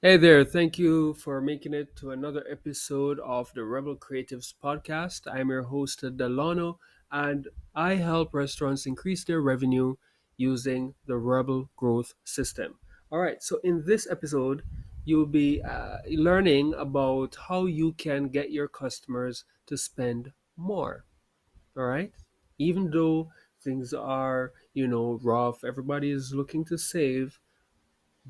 Hey there, thank you for making it to another episode of the Rebel Creatives podcast. I'm your host, Delano, and I help restaurants increase their revenue using the Rebel Growth System. All right, so in this episode, you'll be learning about how you can get your customers to spend more. All right, even though things are, rough, everybody is looking to save,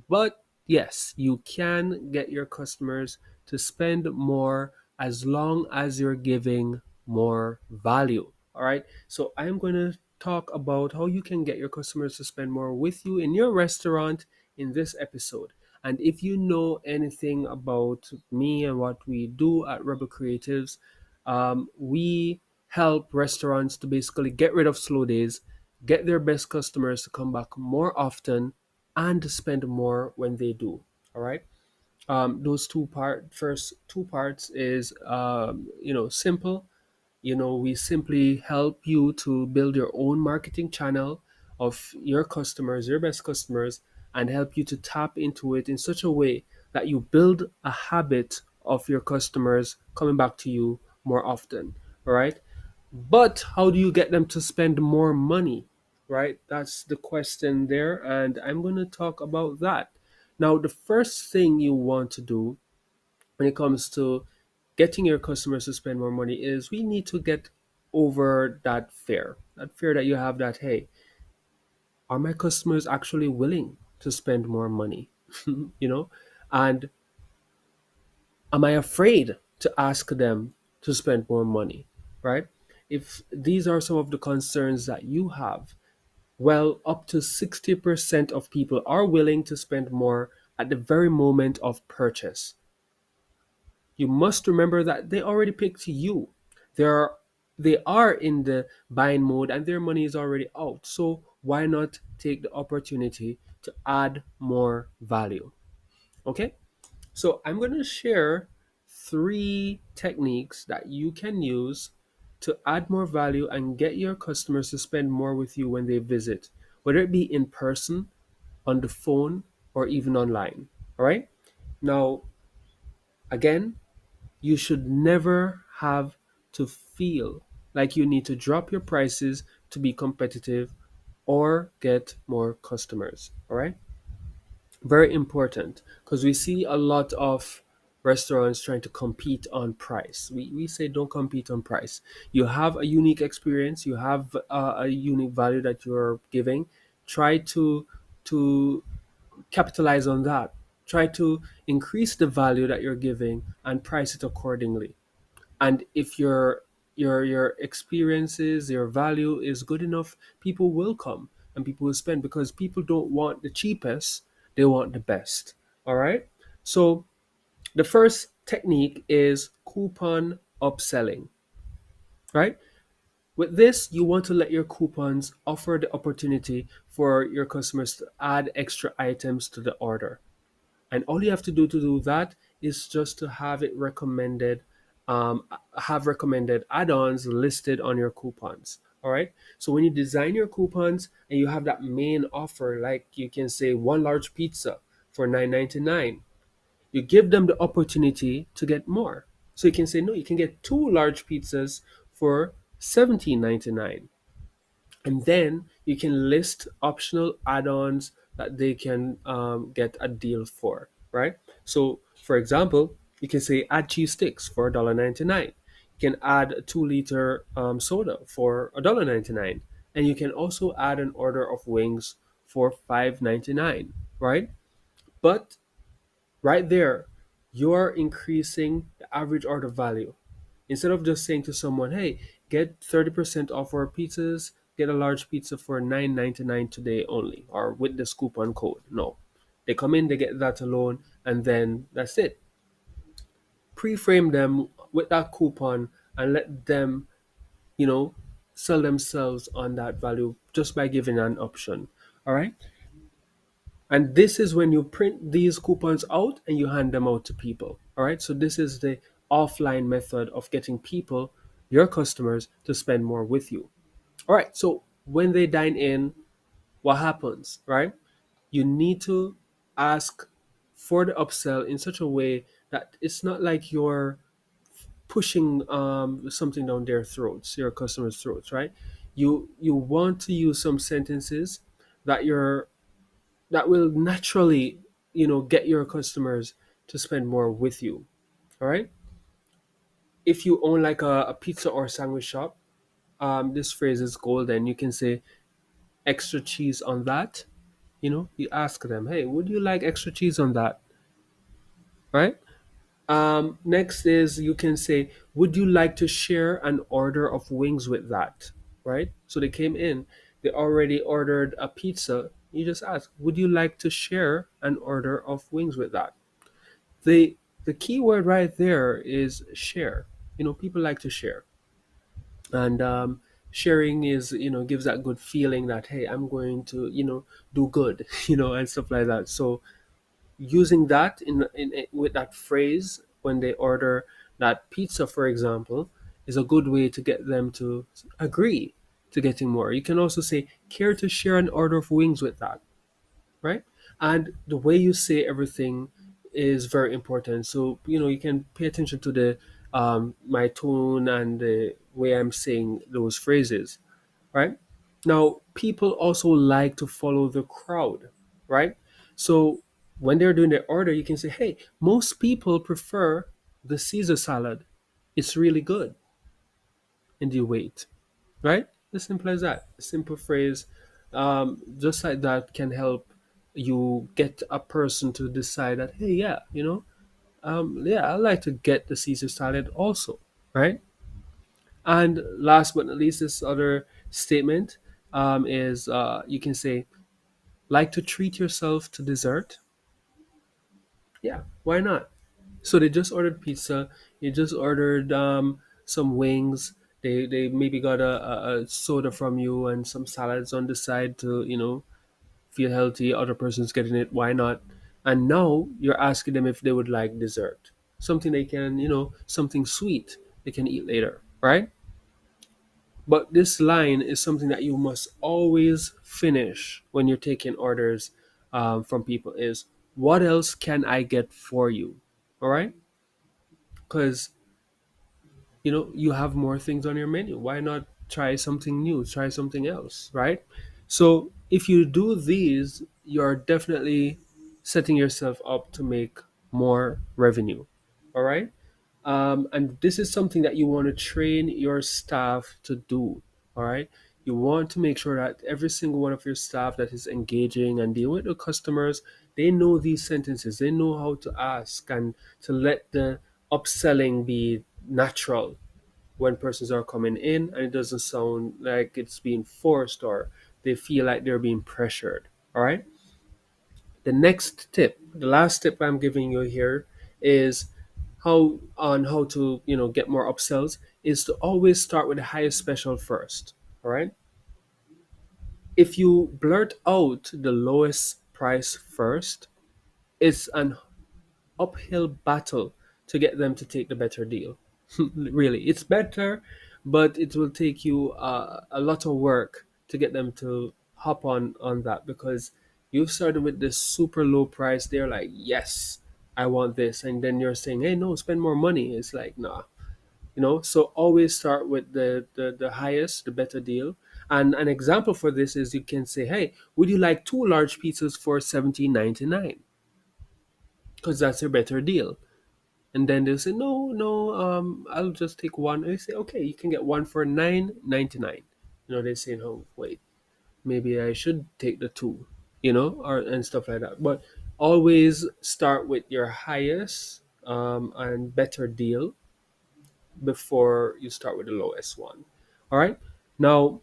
but yes, you can get your customers to spend more as long as you're giving more value. All right. So I'm going to talk about how you can get your customers to spend more with you in your restaurant in this episode. And if you know anything about me and what we do at Rebel Creatives, we help restaurants to basically get rid of slow days, get their best customers to come back more often, and spend more when they do. All right. Those first two parts is simple. We simply help you to build your own marketing channel of your customers, your best customers, and help you to tap into it in such a way that you build a habit of your customers coming back to you more often. All right. But how do you get them to spend more money? Right? That's the question there. And I'm going to talk about that. Now, the first thing you want to do when it comes to getting your customers to spend more money is we need to get over that fear that you have that, hey, are my customers actually willing to spend more money? you know, and am I afraid to ask them to spend more money? Right? If these are some of the concerns that you have, well, up to 60% of people are willing to spend more at the very moment of purchase. You must remember that they already picked you. They are in the buying mode and their money is already out. So why not take the opportunity to add more value? Okay? So I'm going to share three techniques that you can use to add more value and get your customers to spend more with you when they visit, whether it be in person, on the phone, or even online. All right? Now, again, you should never have to feel like you need to drop your prices to be competitive or get more customers. All right? Very important because we see a lot of restaurants trying to compete on price. We say don't compete on price. You have a unique experience, you have a unique value that you're giving. Try to capitalize on that. Try to increase the value that you're giving and price it accordingly. And if your experiences, your value is good enough, people will come and people will spend because people don't want the cheapest, they want the best. All right. So the first technique is coupon upselling. Right. With this, you want to let your coupons offer the opportunity for your customers to add extra items to the order. And all you have to do that is just to have it recommended, have recommended add-ons listed on your coupons. All right. So when you design your coupons and you have that main offer, like you can say one large pizza for $9.99, you give them the opportunity to get more. So you can say no, you can get two large pizzas for $17.99, and then you can list optional add-ons that they can get a deal for, right? So for example, you can say add cheese sticks for $1.99. You can add a 2 liter soda for $1.99, and you can also add an order of wings for $5.99, right? But right there, you're increasing the average order value. Instead of just saying to someone, hey, get 30% off our pizzas, get a large pizza for $9.99 today only, or with this coupon code. No. They come in, they get that alone, and then that's it. Pre-frame them with that coupon and let them, you know, sell themselves on that value just by giving an option. All right. And this is when you print these coupons out and you hand them out to people. All right. So this is the offline method of getting people, your customers, to spend more with you. All right. So when they dine in, what happens, right? You need to ask for the upsell in such a way that it's not like you're pushing something down their throats, your customers' throats, right? You want to use some sentences that you're that will naturally, get your customers to spend more with you. All right. If you own like a pizza or sandwich shop, this phrase is golden. You can say extra cheese on that. You ask them, hey, would you like extra cheese on that? Right. Next is you can say, would you like to share an order of wings with that? Right. So they came in, they already ordered a pizza. You just ask, would you like to share an order of wings with that? The key word right there is share. People like to share, and sharing is, gives that good feeling that, hey, I'm going to, do good, and stuff like that. So using that with that phrase when they order that pizza, for example, is a good way to get them to agree to getting more. You can also say, care to share an order of wings with that? Right? And the way you say everything is very important. So, you can pay attention to the my tone and the way I'm saying those phrases, right? Now, people also like to follow the crowd, right? So when they're doing their order, you can say, hey, most people prefer the Caesar salad. It's really good. And you wait, right? As simple as that. A simple phrase, just like that, can help you get a person to decide that, hey, yeah, yeah, I like to get the Caesar salad also, right? And last but not least, this other statement is you can say, like to treat yourself to dessert? Yeah, why not? So they just ordered pizza, you just ordered some wings, they maybe got a soda from you and some salads on the side to, feel healthy. Other person's getting it, why not? And now you're asking them if they would like dessert. Something they can, something sweet they can eat later, right? But this line is something that you must always finish when you're taking orders from people is, what else can I get for you? All right? Because, you have more things on your menu. Why not try something new? Try something else, right? So if you do these, you're definitely setting yourself up to make more revenue. All right? And this is something that you want to train your staff to do. All right. You want to make sure that every single one of your staff that is engaging and dealing with the customers, they know these sentences. They know how to ask and to let the upselling be natural when persons are coming in, and it doesn't sound like it's being forced or they feel like they're being pressured. All right. The next tip, the last tip I'm giving you here is how to, get more upsells, is to always start with the highest special first. All right. If you blurt out the lowest price first, it's an uphill battle to get them to take the better deal. Really, it's better, but it will take you a lot of work to get them to hop on that, because you've started with this super low price. They're like, yes, I want this, and then you're saying, hey, no, spend more money. It's like, nah. So always start with the highest, the better deal. And an example for this is, you can say, hey, would you like two large pizzas for 17.99? Because that's a better deal. And then they'll say, no, no, I'll just take one. And they say, okay, you can get one for 9.99. They say, oh, wait, maybe I should take the two, or and stuff like that. But always start with your highest and better deal before you start with the lowest one. All right. Now,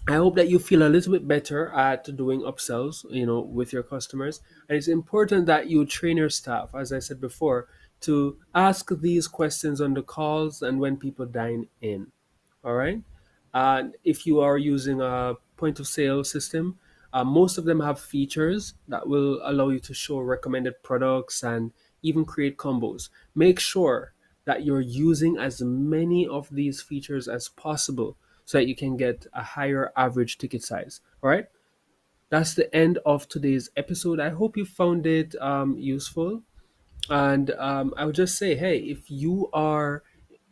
I hope that you feel a little bit better at doing upsells, with your customers. And it's important that you train your staff, as I said before, to ask these questions on the calls and when people dine in. All right. And if you are using a point of sale system, most of them have features that will allow you to show recommended products and even create combos. Make sure that you're using as many of these features as possible so that you can get a higher average ticket size. All right. that's the end of today's episode. I hope you found it useful. And I would just say, hey, if you are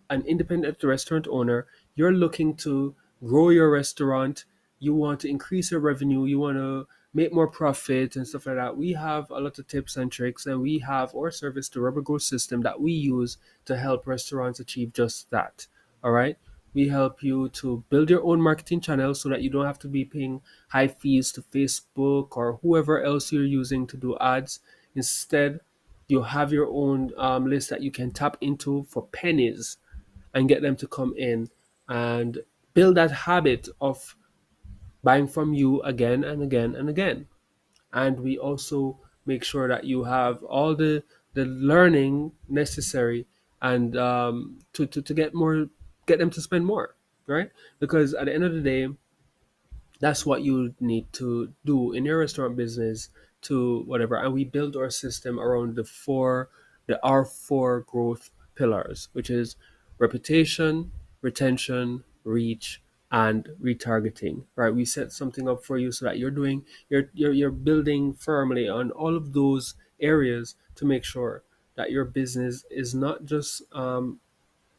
an independent restaurant owner, you're looking to grow your restaurant, you want to increase your revenue, you want to make more profit and stuff like that, we have a lot of tips and tricks, and we have our service, the Rubber Growth System, that we use to help restaurants achieve just that. All right. We help you to build your own marketing channel so that you don't have to be paying high fees to Facebook or whoever else you're using to do ads. Instead, you have your own list that you can tap into for pennies and get them to come in and build that habit of buying from you again and again and again. And we also make sure that you have all the learning necessary and to get more, get them to spend more, right? Because at the end of the day, that's what you need to do in your restaurant business to whatever. And we build our system around the R4 growth pillars, which is reputation, retention, reach, and retargeting. Right? We set something up for you so that you're building firmly on all of those areas to make sure that your business is not just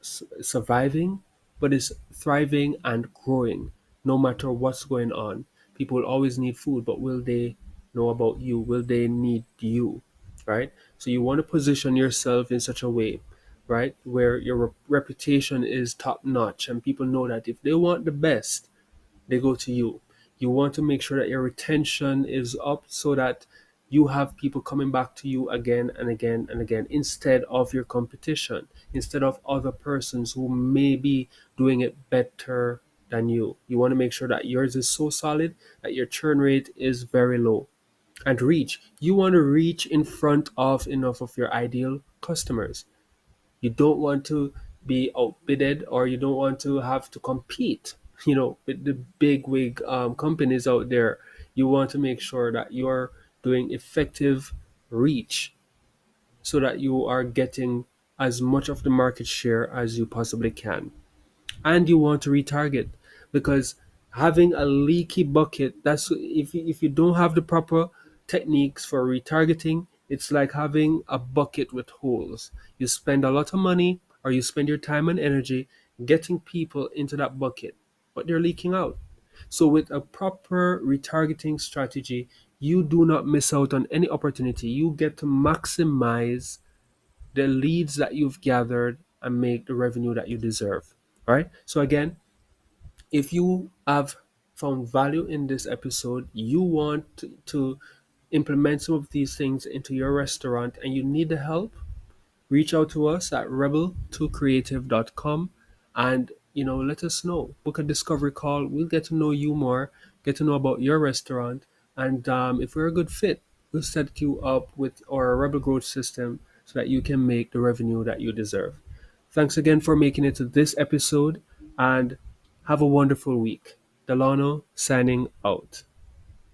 surviving, but is thriving and growing no matter what's going on. People always need food, but will they know about you? Will they need you? Right? So you want to position yourself in such a way, right, where your reputation is top notch and people know that if they want the best, they go to you. You want to make sure that your retention is up so that you have people coming back to you again and again and again instead of your competition, instead of other persons who may be doing it better than you. You want to make sure that yours is so solid that your churn rate is very low. And reach, you want to reach in front of enough of your ideal customers. You don't want to be outbidded, or you don't want to have to compete, with the big wig companies out there. You want to make sure that you're doing effective reach so that you are getting as much of the market share as you possibly can. And you want to retarget, because having a leaky bucket, that's if you don't have the proper techniques for retargeting, it's like having a bucket with holes. You spend a lot of money, or you spend your time and energy getting people into that bucket, but they're leaking out. So with a proper retargeting strategy, you do not miss out on any opportunity. You get to maximize the leads that you've gathered and make the revenue that you deserve. Right? So again, if you have found value in this episode, you want to implement some of these things into your restaurant and you need the help, reach out to us at rebel2creative.com and let us know. Book a discovery call. We'll get to know you more, get to know about your restaurant, and if we're a good fit, we'll set you up with our Rebel Growth System so that you can make the revenue that you deserve. Thanks again for making it to this episode, and have a wonderful week. Delano signing out.